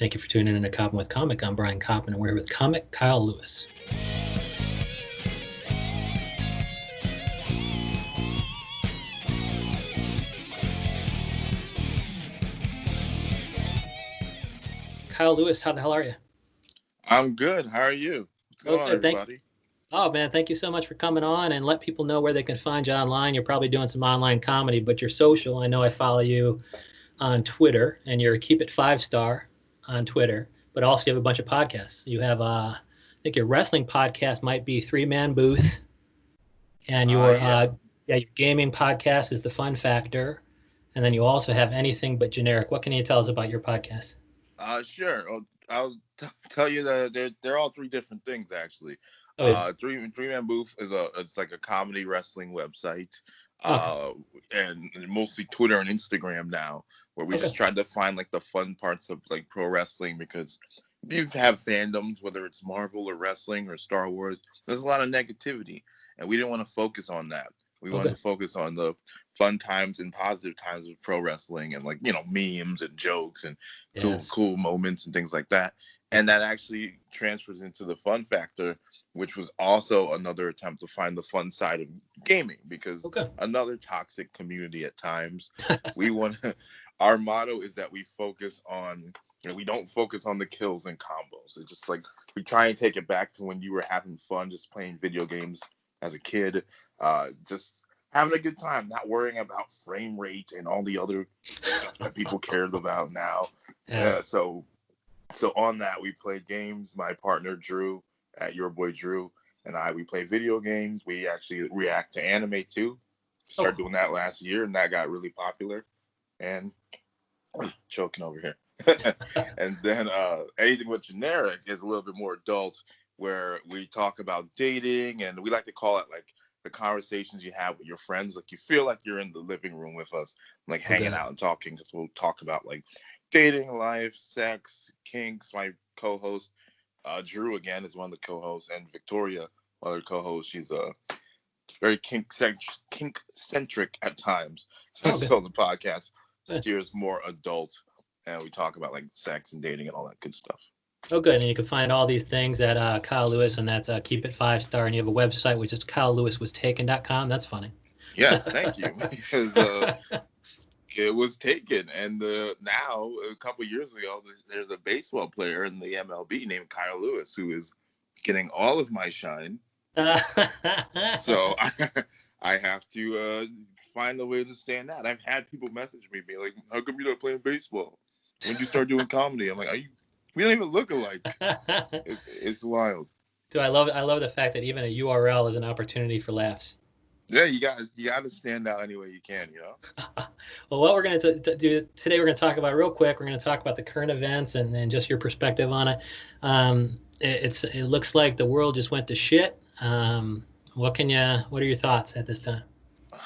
Thank you for tuning in to Koppen with Comic. I'm Brian Koppen, and we're here with comic Kyle Lewis. Kyle Lewis, how the hell are you? I'm good. How are you? What's going on, Good. everybody? Oh, man, thank you so much for coming on, and let people know where they can find you online. You're probably doing some online comedy, but you're social. I know I follow you on Twitter, and you're Keep It 5-star on Twitter, but also you have a bunch of podcasts. You have, I think your wrestling podcast might be Three Man Booth, and your gaming podcast is The Fun Factor, and then you also have Anything But Generic. What can you tell us about your podcast? Sure. I'll tell you that they're all three different things actually. Oh, yeah. Three Man Booth it's like a comedy wrestling website, Okay. and mostly Twitter and Instagram now, where we just tried to find like the fun parts of like pro wrestling because you have fandoms, whether it's Marvel or wrestling or Star Wars. There's a lot of negativity, and we didn't want to focus on that. We wanted to focus on the fun times and positive times of pro wrestling and like, memes and jokes and cool moments and things like that. And that actually transfers into the fun factor, which was also another attempt to find the fun side of gaming because another toxic community at times. Our motto is that we focus on, we don't focus on the kills and combos. It's just like we try and take it back to when you were having fun just playing video games as a kid, just having a good time, not worrying about frame rate and all the other stuff that people cared about now. So on that, we play games. My partner Drew, at Your Boy Drew, and we play video games. We actually react to anime too. Started doing that last year, and that got really popular. And choking over here. And then Anything But Generic is a little bit more adult, where we talk about dating, and we like to call it like the conversations you have with your friends. Like you feel like you're in the living room with us, like hanging out and talking, because we'll talk about like dating, life, sex, kinks. My co-host Drew again is one of the co-hosts, and Victoria, other co-host. She's very kink-centric at times. So the podcast steers more adult, and we talk about like sex and dating and all that good stuff. Oh, good. And you can find all these things at Kyle Lewis, and that's Keep It 5-star. And you have a website, which is KyleLewisWasTaken.com. That's funny. Yes, thank you. Because it was taken. And now, a couple years ago, there's a baseball player in the MLB named Kyle Lewis who is getting all of my shine. So I have to find a way to stand out. I've had people message me being like, how come you're not playing baseball? When did you start doing comedy? I'm like, we don't even look alike. It's wild. Dude, I love the fact that even a URL is an opportunity for laughs. Yeah, you got to stand out any way you can, Well, what we're going to do today, we're going to talk about real quick. We're going to talk about the current events and just your perspective on it. It looks like the world just went to shit. What are your thoughts at this time?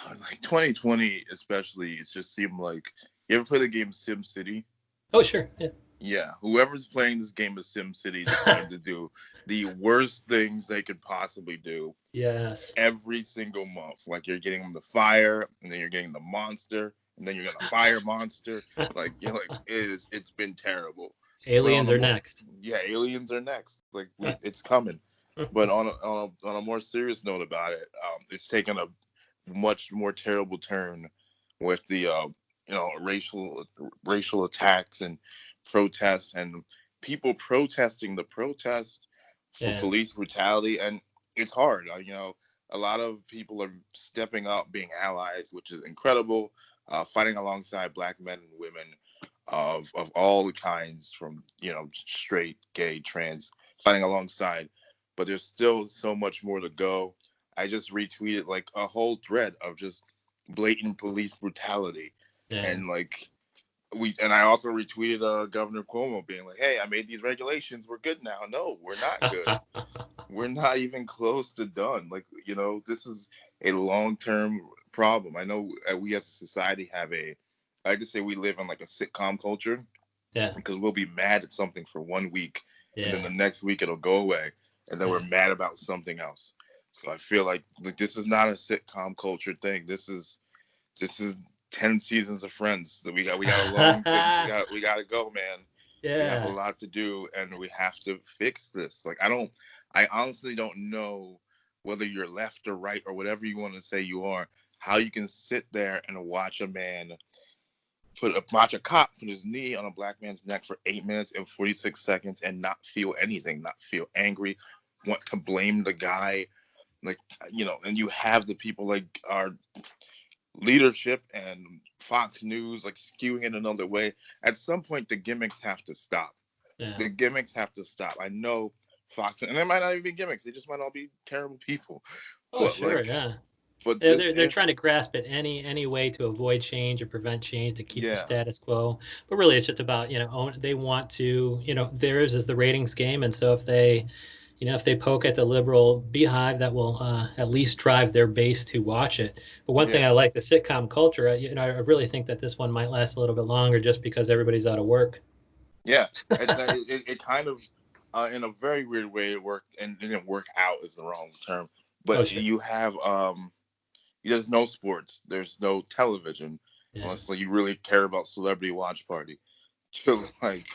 Like 2020, especially, it just seemed like, you ever play the game Sim City? Oh, sure. Yeah. Yeah, whoever's playing this game of Sim City decided to do the worst things they could possibly do. Yes. Every single month. Like you're getting the fire, and then you're getting the monster, and then you're getting the fire monster. Like it's been terrible. Aliens are next. Yeah, aliens are next. Like it's coming. But on a more serious note about it, it's taken a much more terrible turn with the racial attacks and protests and people protesting the protest for police brutality. And it's hard. A lot of people are stepping up, being allies, which is incredible, fighting alongside Black men and women of all kinds, from straight, gay, trans, fighting alongside. But there's still so much more to go. I just retweeted like a whole thread of just blatant police brutality. And like I also retweeted Governor Cuomo being like, hey, I made these regulations, we're good now. No, we're not good. We're not even close to done. Like, this is a long-term problem. I know we as a society have I like to say we live in like a sitcom culture. Yeah. Because we'll be mad at something for 1 week, and then the next week it'll go away, and then we're mad about something else. So I feel like this is not a sitcom culture thing. This is 10 seasons of Friends. We got a long thing. We got to go, man. We have a Yeah. lot to do, and we have to fix this. Like, I honestly don't know whether you're left or right or whatever you want to say you are, how you can sit there and watch a cop put his knee on a black man's neck for 8 minutes and 46 seconds and not feel anything, not feel angry, want to blame the guy. Like, and you have the people like our leadership and Fox News like skewing it another way. At some point, the gimmicks have to stop. Yeah. The gimmicks have to stop. I know Fox, and they might not even be gimmicks. They just might all be terrible people. Oh, But sure. like, Yeah. but Yeah, this they're is, trying to grasp at any way to avoid change or prevent change to keep the yeah, status quo. But really, it's just about, they want to, theirs is the ratings game, and so if they poke at the liberal beehive, that will at least drive their base to watch it. But one thing yeah, I like, the sitcom culture, I really think that this one might last a little bit longer just because everybody's out of work. yeah. It kind of, in a very weird way, it worked, and it didn't work out is the wrong term. Oh, But sure. you have there's no sports, there's no television, Yeah. unless like you really care about Celebrity Watch Party. To like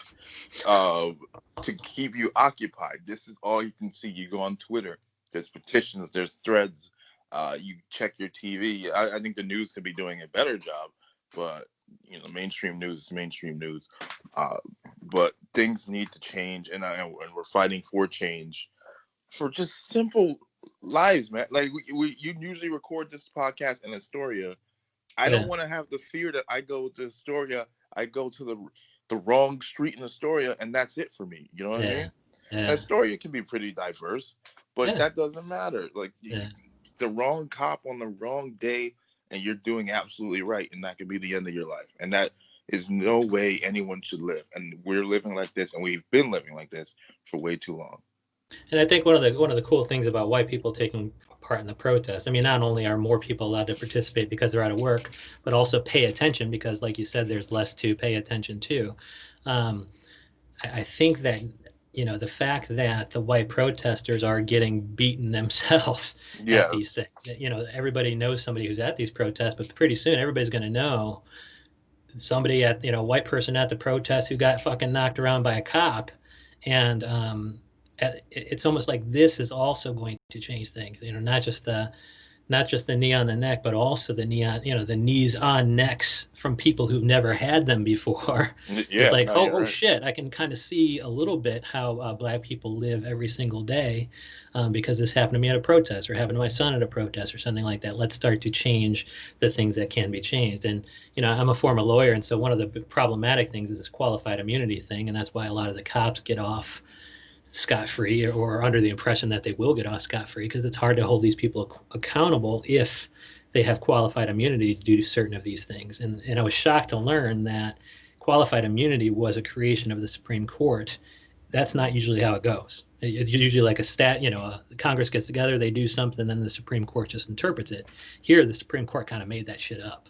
uh to keep you occupied. This is all you can see. You go on Twitter, there's petitions, there's threads, you check your TV. I think the news could be doing a better job, but mainstream news is mainstream news. Uh, but things need to change, and we're fighting for change for just simple lives, man. Like you usually record this podcast in Astoria. I don't Yeah. want to have the fear that I go to Astoria, I go to the wrong street in Astoria, and that's it for me. You know what I Yeah. mean? Yeah. Astoria can be pretty diverse, but Yeah. that doesn't matter. Like Yeah. the wrong cop on the wrong day, and you're doing absolutely right, and that could be the end of your life. And that is no way anyone should live. And we're living like this, and we've been living like this for way too long. And I think one of the cool things about white people taking part in the protest, I mean, not only are more people allowed to participate because they're out of work, but also pay attention because, like you said, there's less to pay attention to. Um, I think that the fact that the white protesters are getting beaten themselves at these Yes. things. Everybody knows somebody who's at these protests, but pretty soon everybody's going to know somebody at white person at the protest who got fucking knocked around by a cop, and it's almost like this is also going to change things. Not just the knee on the neck, but also the knee on, the knees on necks from people who've never had them before. It's Yeah. like, No, oh, you're oh right. shit, I can kind of see a little bit how Black people live every single day, because this happened to me at a protest or happened to my son at a protest or something like that. Let's start to change the things that can be changed. And, I'm a former lawyer. And so one of the problematic things is this qualified immunity thing. And that's why a lot of the cops get off scot-free or under the impression that they will get off scot-free, because it's hard to hold these people accountable if they have qualified immunity to do certain of these things. And I was shocked to learn that qualified immunity was a creation of the Supreme Court. That's not usually how it goes. It's usually like Congress gets together, they do something, then the Supreme Court just interprets it. Here, the Supreme Court kind of made that shit up.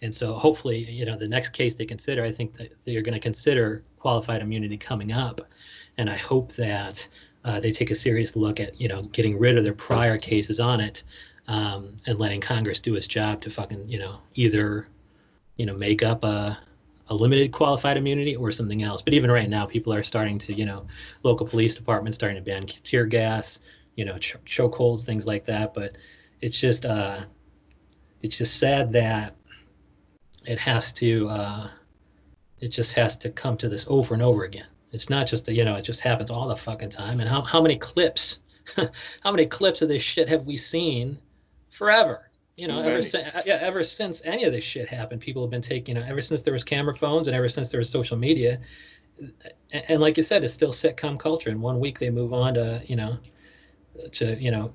And so hopefully, the next case they consider, I think that they're going to consider qualified immunity coming up. And I hope that they take a serious look at, getting rid of their prior cases on it, and letting Congress do its job to fucking, either, make up a limited qualified immunity or something else. But even right now, people are starting to, local police departments starting to ban tear gas, chokeholds, things like that. But it's just, it's just sad that it has to, it just has to come to this over and over again. It's not just it just happens all the fucking time. And how many clips, how many clips of this shit have we seen forever? Too Ever many. since ever since any of this shit happened, people have been taking, ever since there was camera phones and ever since there was social media. And like you said, it's still sitcom culture. In one week they move on to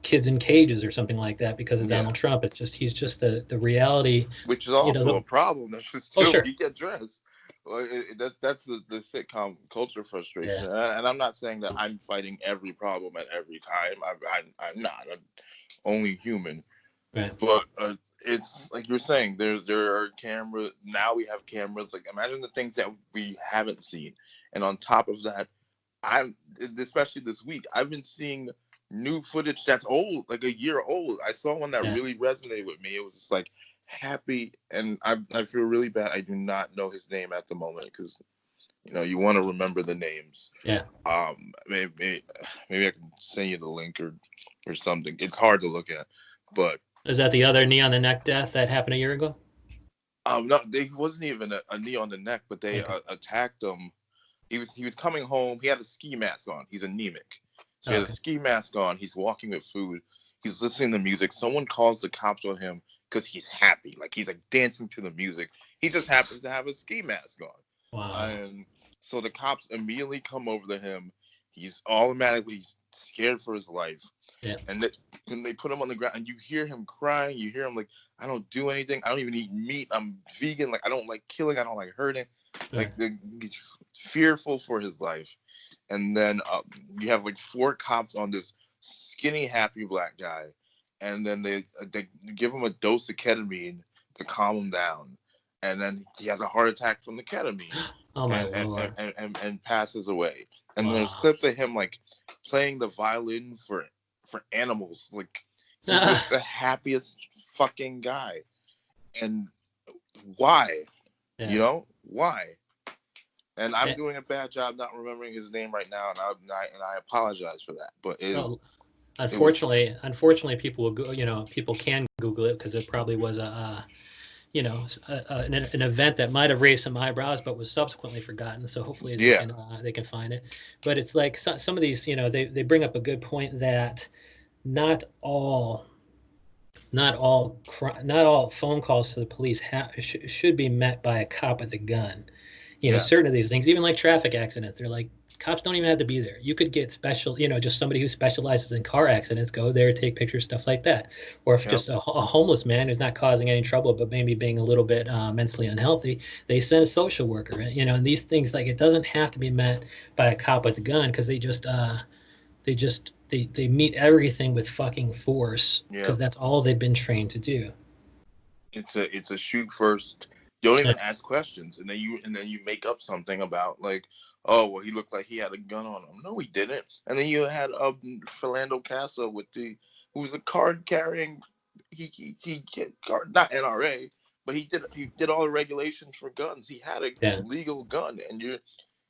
kids in cages or something like that because of Yeah. Donald Trump. It's just he's just the reality. Which is also The, a problem that should oh still sure, be addressed. Well, that's the sitcom culture yeah, frustration, and I'm not saying that I'm fighting every problem at every time. I'm not. I'm only human. right, But it's like you're saying. There are cameras now. We have cameras. Like imagine the things that we haven't seen, and on top of that, I'm especially this week. I've been seeing new footage that's old, like a year old. I saw one that yeah. really resonated with me. It was just like happy, and I feel really bad. I do not know his name at the moment because You want to remember the names. Yeah. Maybe I can send you the link or something. It's hard to look at, but Is that the other knee on the neck death that happened a year ago? no, he wasn't even a knee on the neck, but they Okay. attacked him. He was coming home. He had a ski mask on. He's anemic, so he had a Okay. ski mask on. He's walking with food. He's listening to music. Someone calls the cops on him because he's happy, like he's like dancing to the music. He just happens to have a ski mask on, Wow. and so the cops immediately come over to him. He's automatically scared for his life, Yeah. and they put him on the ground, and you hear him crying. You hear him like, "I don't do anything. I don't even eat meat. I'm vegan. Like I don't like killing. I don't like hurting." Sure. Like he's fearful for his life. And then you have like 4 cops on this skinny, happy black guy, and then they give him a dose of ketamine to calm him down, and then he has a heart attack from the ketamine, Oh my and lord. and passes away. And there's Wow. clips of him like playing the violin for animals. Like he was the happiest fucking guy. And why? Yeah. Why? And I'm Yeah. doing a bad job not remembering his name right now, and I apologize for that. But Well, it was unfortunately, people will go. People can Google it because it probably was an event that might have raised some eyebrows, but was subsequently forgotten. So hopefully yeah they can find it. But it's like some of these, they bring up a good point that not all not all phone calls to the police should be met by a cop with a gun. Certain of yes these things, even like traffic accidents, they're like cops don't even have to be there. You could get special, just somebody who specializes in car accidents, go there, take pictures, stuff like that. Or if yep just a homeless man who's not causing any trouble, but maybe being a little bit mentally unhealthy, they send a social worker. And these things, like, it doesn't have to be met by a cop with a gun, because they meet everything with fucking force because yep that's all they've been trained to do. it's a shoot first. You don't Yeah, even ask questions, and then you make up something about like, oh well, he looked like he had a gun on him. No, he didn't. And then you had Philando Castile who was a card carrying. He card, not NRA, but he did all the regulations for guns. He had a yeah, legal gun, and you're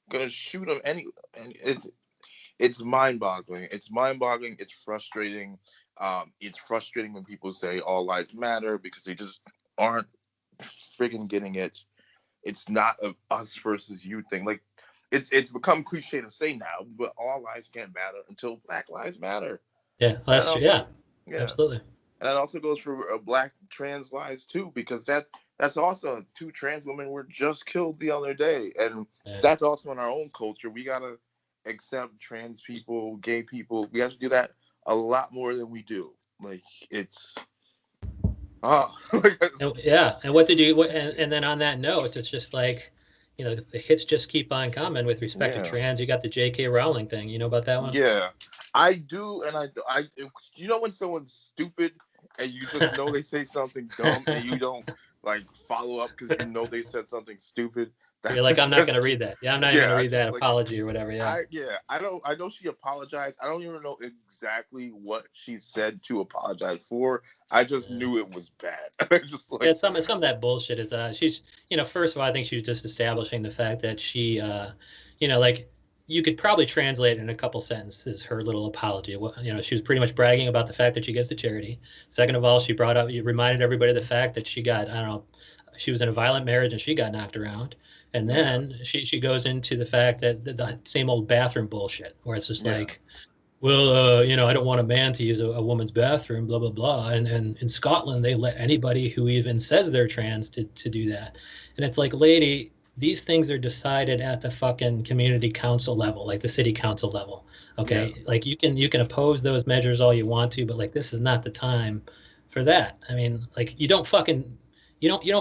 gonna shoot him and it's mind-boggling. It's mind-boggling. It's frustrating. It's frustrating when people say all lives matter because they just aren't friggin' getting it. It's not a us versus you thing. Like it's become cliche to say now, but all lives can't matter until Black lives matter. yeah. Well, And that that's true. also, Yeah, yeah, absolutely. and that also goes for Black trans lives too, because that's also 2 trans women were just killed the other day, and Yeah. that's also in our own culture. We gotta accept trans people, gay people. We have to do that a lot more than we do. Like it's oh Yeah, and what did you? And then on that note, it's just like, the hits just keep on coming with respect to yeah. trans. You got the J.K. Rowling thing. You know about that one? Yeah, I do, and when someone's stupid and you just know they say something dumb and you don't like follow up because you know they said something stupid. You're like, I'm That's not going to read that. Yeah, I'm not even going yeah. to I read that just like apology or whatever. Yeah. I know she apologized. I don't even know exactly what she said to apologize for. I just Yeah. knew it was bad. I just Yeah, like some of that bullshit is she's first of all, I think she was just establishing the fact that she like, you could probably translate in a couple sentences her little apology. She was pretty much bragging about the fact that she gives to charity. Second of all, you reminded everybody of the fact that she got, I don't know, she was in a violent marriage and she got knocked around. And yeah, then she goes into the fact that the same old bathroom bullshit, where it's just yeah, like, well, I don't want a man to use a woman's bathroom, blah, blah, blah. And in Scotland, they let anybody who even says they're trans to do that. And it's like, lady, these things are decided at the fucking community council level, like the city council level. yeah, Okay. Like, you can oppose those measures all you want to, but like, this is not the time for that. I mean, like, you don't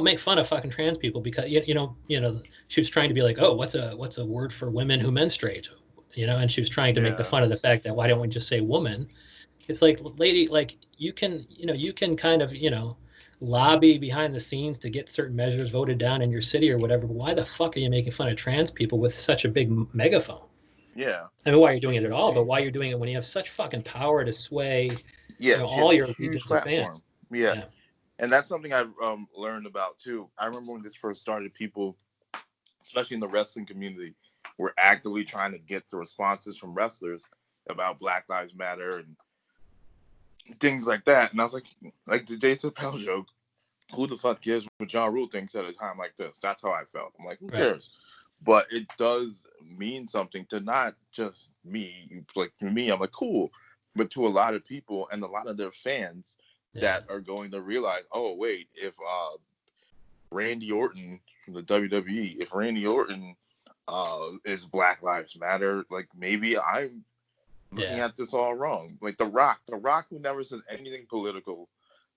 make fun of fucking trans people because she was trying to be like, oh, what's a word for women who menstruate? And she was trying to make the yeah, fun of the fact that, why don't we just say woman? It's like, lady, like, you can kind of, lobby behind the scenes to get certain measures voted down in your city or whatever, but why the fuck are you making fun of trans people with such a big megaphone? yeah. I mean, why you're doing it at all, She's but why you're doing it when you have such fucking power to sway, yeah. She all has a your huge legions of platform. fans. Yeah. Yeah. And that's something I've learned about too. I remember when this first started, people, especially in the wrestling community, were actively trying to get the responses from wrestlers about Black Lives Matter and things like that. And I was like the Dave Chappelle joke, who the fuck cares what Ja Rule thinks at a time like this? That's how I felt. I'm like, who cares? But it does mean something to not just me. Like, to me, I'm like, cool. But to a lot of people and a lot of their fans that are going to realize, oh, wait, if Randy Orton from the WWE, if Randy Orton is Black Lives Matter, like, maybe I'm looking at this all wrong. Like the Rock who never said anything political,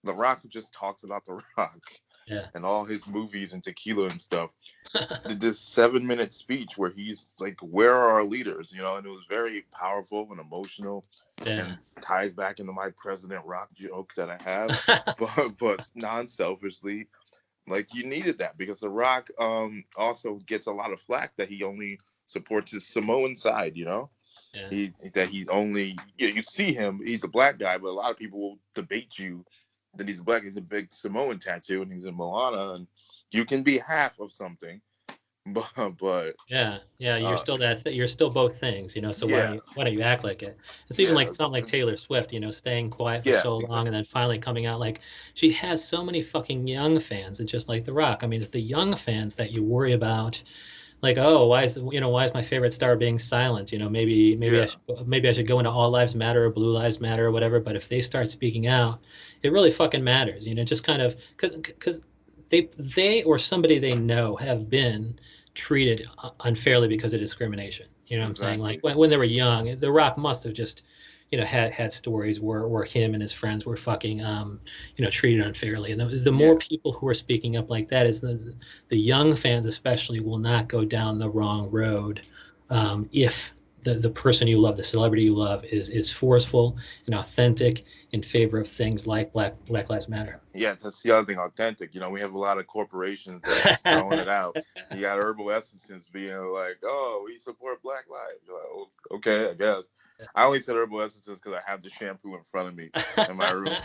The Rock who just talks about The Rock and all his movies and tequila and stuff, did this 7-minute speech where he's like, where are our leaders? You know, and it was very powerful and emotional and ties back into my President Rock joke that I have, but non-selfishly, like, you needed that because The Rock also gets a lot of flack that he only supports his Samoan side, you know? He's only, you see him, he's a black guy, but a lot of people will debate you that he's black. He's a big Samoan tattoo and he's in Moana, and you can be half of something, but you're still you're still both things, you know, so why don't you act like it? It's even like something like Taylor Swift, you know, staying quiet for so long and then finally coming out. Like, she has so many fucking young fans. It's just like The Rock. I mean, it's the young fans that you worry about. Like, oh, why is my favorite star being silent? You know, maybe I should go into All Lives Matter or Blue Lives Matter or whatever. But if they start speaking out, it really fucking matters. You know, just kind of because they or somebody they know have been treated unfairly because of discrimination. You know what I'm saying? Like when they were young, The Rock must have just, you know, had stories where him and his friends were fucking, you know, treated unfairly. And the more people who are speaking up like that, is the young fans especially will not go down the wrong road if the person you love, the celebrity you love, is forceful and authentic in favor of things like Black Lives Matter. Yeah, that's the other thing, authentic. You know, we have a lot of corporations that are just throwing it out. You got Herbal Essences being like, oh, we support Black lives. You're like, oh, okay, I guess. I only said Herbal Essences because I have the shampoo in front of me in my room.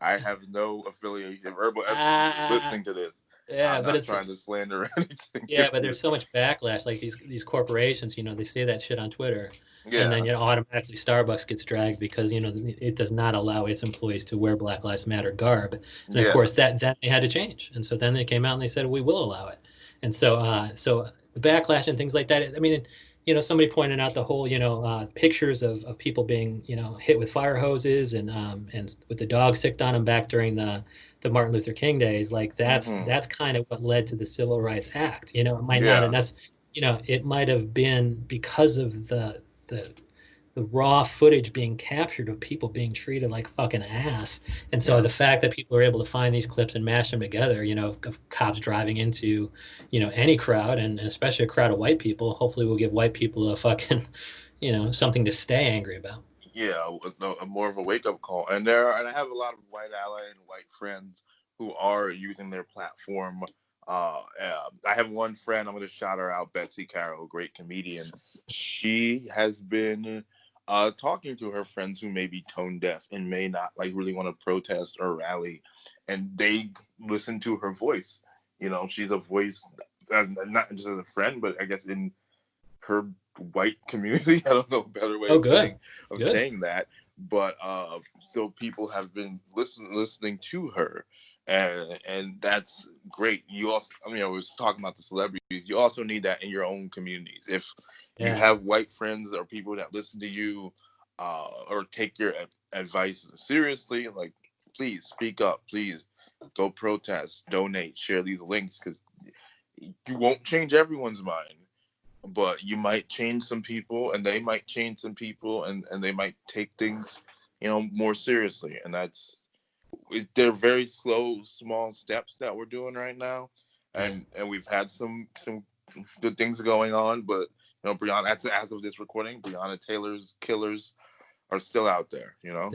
I have no affiliation. If Herbal Essences is listening to this, I'm not trying to slander anything. Yeah, but there's so much backlash. Like these corporations, you know, they say that shit on Twitter, and then, you know, automatically Starbucks gets dragged because, you know, it does not allow its employees to wear Black Lives Matter garb. And of course that they had to change. And so then they came out and they said, we will allow it. And so so the backlash and things like that. I mean, you know, somebody pointed out the whole, you know, pictures of people being, you know, hit with fire hoses and with the dog sicked on them back during the Martin Luther King days. Like that's kind of what led to the Civil Rights Act. You know, it might not, and that's, you know, it might have been because of the raw footage being captured of people being treated like fucking ass. And so the fact that people are able to find these clips and mash them together, you know, of cops driving into, you know, any crowd, and especially a crowd of white people, hopefully will give white people a fucking, you know, something to stay angry about. Yeah, more of a wake-up call. And I have a lot of white ally and white friends who are using their platform. I have one friend, I'm going to shout her out, Betsy Carroll, great comedian. She has been talking to her friends who may be tone deaf and may not like really want to protest or rally, and they listen to her voice. You know, she's a voice, not just as a friend, but I guess in her white community. I don't know a better way of saying that, but so people have been listening to her, and that's great. You also, I mean, I was talking about the celebrities. You also need that in your own communities. If you have white friends or people that listen to you or take your advice seriously, like, please speak up. Please go protest, donate, share these links, because you won't change everyone's mind, but you might change some people, and they might change some people, and they might take things, you know, more seriously. And they're very slow, small steps that we're doing right now. And we've had some good things going on, but, you know, Breonna, as of this recording, Breonna Taylor's killers are still out there, you know?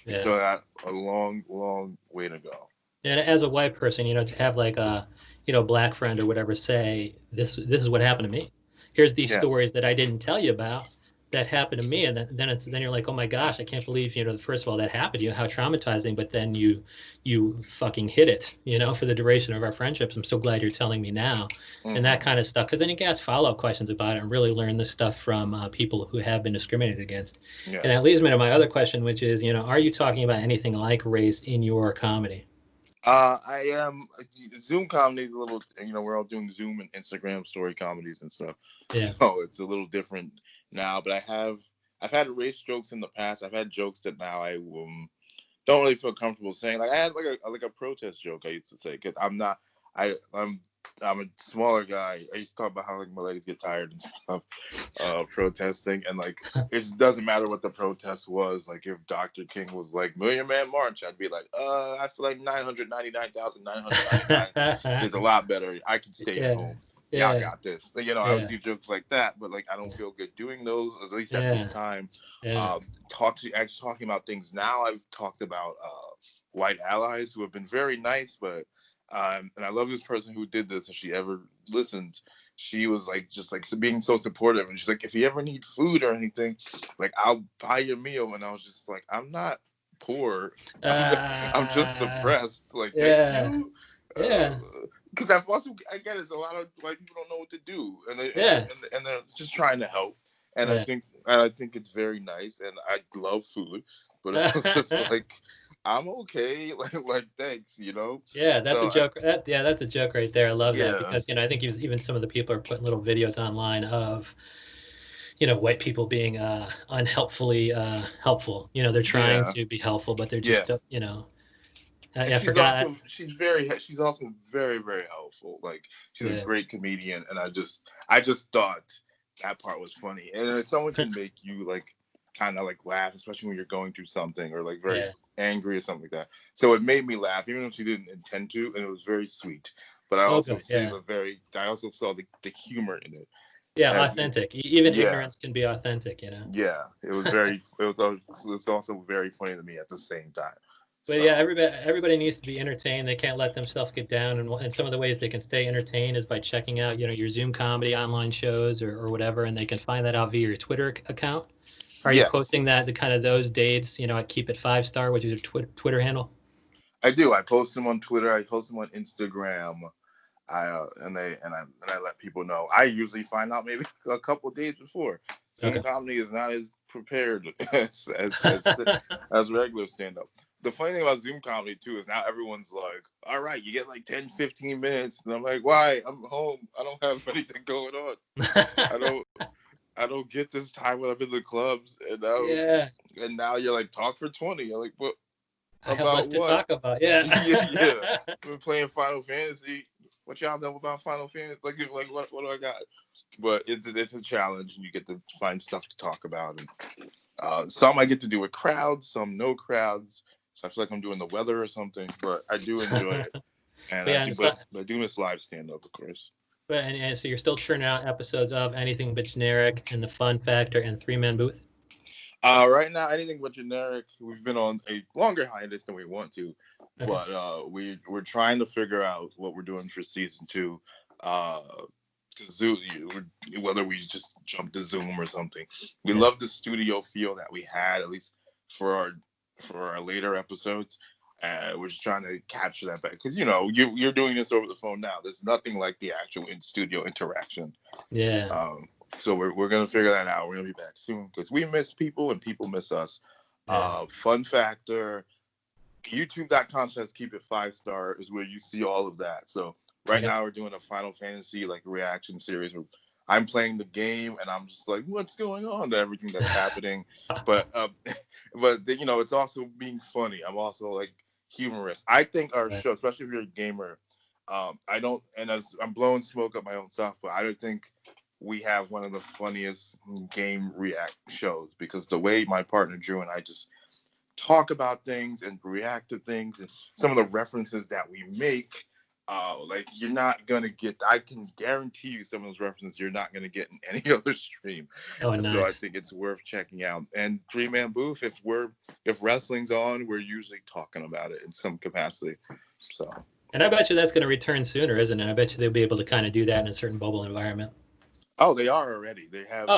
We still got a long, long way to go. And as a white person, you know, to have like a, you know, black friend or whatever say, this is what happened to me. Here's these stories that I didn't tell you about. that happened to me, and then you're like, oh my gosh, I can't believe, first of all, that happened to you, how traumatizing, but then you fucking hit it, for the duration of our friendships. I'm so glad you're telling me now, and that kind of stuff, because then you can ask follow-up questions about it and really learn this stuff from people who have been discriminated against. Yeah. And that leads me to my other question, which is, are you talking about anything like race in your comedy? I am. Zoom comedy is a little, we're all doing Zoom and Instagram story comedies and stuff. Yeah. So it's a little different now, but I've had race jokes in the past. I've had jokes that now I don't really feel comfortable saying. Like I had like a protest joke I used to say, because I'm a smaller guy. I used to talk about how like my legs get tired and stuff, protesting, and like it doesn't matter what the protest was. Like if Dr. King was like Million Man March, I'd be like, I feel like 999,999 is a lot better. I can stay at home. Y'all got this. I would do jokes like that, but like I don't feel good doing those, at least at this time. Talking about things now. I've talked about white allies who have been very nice, but and I love this person who did this. If she ever listens, she was like just like being so supportive, and she's like, if you ever need food or anything, like I'll buy your meal. And I was just like, I'm not poor. I'm just depressed. Like thank you. Because I get it's a lot of white people don't know what to do, and they're just trying to help. And I think it's very nice, and I love food, but it was just like, I'm okay, like thanks, Yeah, that's a joke. That's a joke right there. I love that, because I think even some of the people are putting little videos online of white people being unhelpfully helpful. They're trying to be helpful, but they're just I forgot. She's also very, very helpful. Like she's a great comedian, and I just thought that part was funny. And if someone can make you like kind of like laugh, especially when you're going through something or like very angry or something like that. So it made me laugh, even if she didn't intend to, and it was very sweet. But I also I also saw the humor in it. Yeah, authentic. Even ignorance can be authentic, Yeah, it was also very funny to me at the same time. But yeah, everybody needs to be entertained. They can't let themselves get down. And some of the ways they can stay entertained is by checking out, your Zoom comedy online shows or whatever, and they can find that out via your Twitter account. Are you posting the kind of those dates, at Keep It 5-star, which is your Twitter handle? I do. I post them on Twitter. I post them on Instagram. And I let people know. I usually find out maybe a couple of days before. Zoom comedy is not as prepared as regular stand-up. The funny thing about Zoom comedy too is now everyone's like, all right, you get like 10, 15 minutes. And I'm like, why? I'm home. I don't have anything going on. I don't get this time when I'm in the clubs. And now you're like, talk for 20. You're like, what? I have less to talk about. Yeah. We're playing Final Fantasy. What y'all know about Final Fantasy? Like what do I got? But it's a challenge, and you get to find stuff to talk about. And some I get to do with crowds, some no crowds. So I feel like I'm doing the weather or something, but I do enjoy it. And I do miss live stand-up, of course. But and so you're still churning out episodes of Anything But Generic and The Fun Factor and Three Man Booth? Right now, Anything But Generic, we've been on a longer hiatus than we want to, but we're trying to figure out what we're doing for season 2. To Zoom, whether we just jump to Zoom or something. We love the studio feel that we had, at least for our later episodes. We're just trying to capture that back, because you're doing this over the phone now. There's nothing like the actual in-studio interaction. So we're gonna figure that out. We're gonna be back soon, because we miss people and people miss us. Fun Factor, youtube.com/Keep It 5-star is where you see all of that. So right now we're doing a Final Fantasy like reaction series where I'm playing the game and I'm just like, what's going on to everything that's happening. But it's also being funny. I'm also like humorous. I think our show, especially if you're a gamer, as I'm blowing smoke up my own stuff, but I don't think we have one of the funniest game react shows, because the way my partner Drew and I just talk about things and react to things, and some of the references that we make, like you're not gonna get. I can guarantee you some of those references you're not gonna get in any other stream. Nice. So I think it's worth checking out. And Three Man Booth, if wrestling's on, we're usually talking about it in some capacity. So. And I bet you that's going to return sooner, isn't it? I bet you they'll be able to kind of do that in a certain bubble environment. Oh, they are already. They have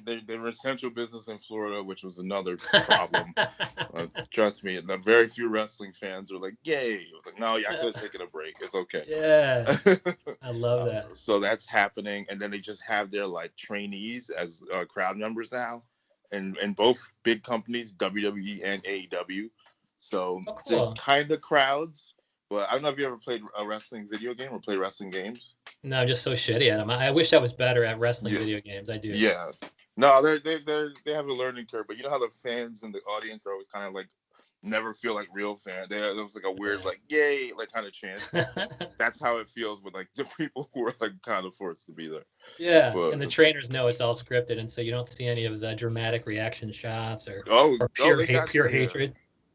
they were essential business in Florida, which was another problem. Trust me, the very few wrestling fans were like, "Yay!" I was like, "No, yeah, I could have taken a break. It's okay." Yeah, I love that. So that's happening, and then they just have their like trainees as crowd members now, and both big companies, WWE and AEW. So Oh, there's cool. kind of crowds, but I don't know if you ever played a wrestling video game or play wrestling games. No, I'm just so shitty at them. I wish I was better at wrestling Yeah, video games. I do. yeah. No, they have a learning curve, but you know how the fans in the audience are always kind of like never feel like real fans. There was like a weird like yay like kind of chant. That's how it feels with like the people who are like kind of forced to be there. Yeah, But and the trainers know it's all scripted, and so you don't see any of the dramatic reaction shots or oh, pure they got pure yeah. hatred.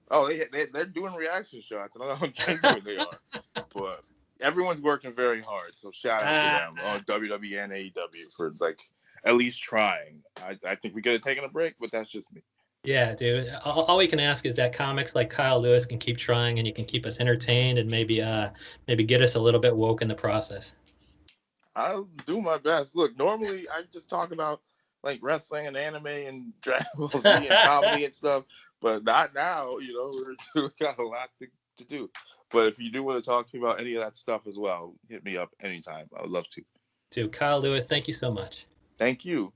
Oh, they're doing reaction shots. I don't know how genuine they are, but everyone's working very hard. So shout out to them on WWE and AEW for like at least trying. I think we could have taken a break, but that's just me. Yeah, dude. All we can ask is that comics like Kyle Lewis can keep trying, and you can keep us entertained, and maybe get us a little bit woke in the process. I'll do my best. Look, normally I just talk about like wrestling and anime and Dragon Ball Z and comedy and stuff, but not now. You know, we got a lot to do. But if you do want to talk to me about any of that stuff as well, hit me up anytime. I would love to. To Kyle Lewis, thank you so much. Thank you.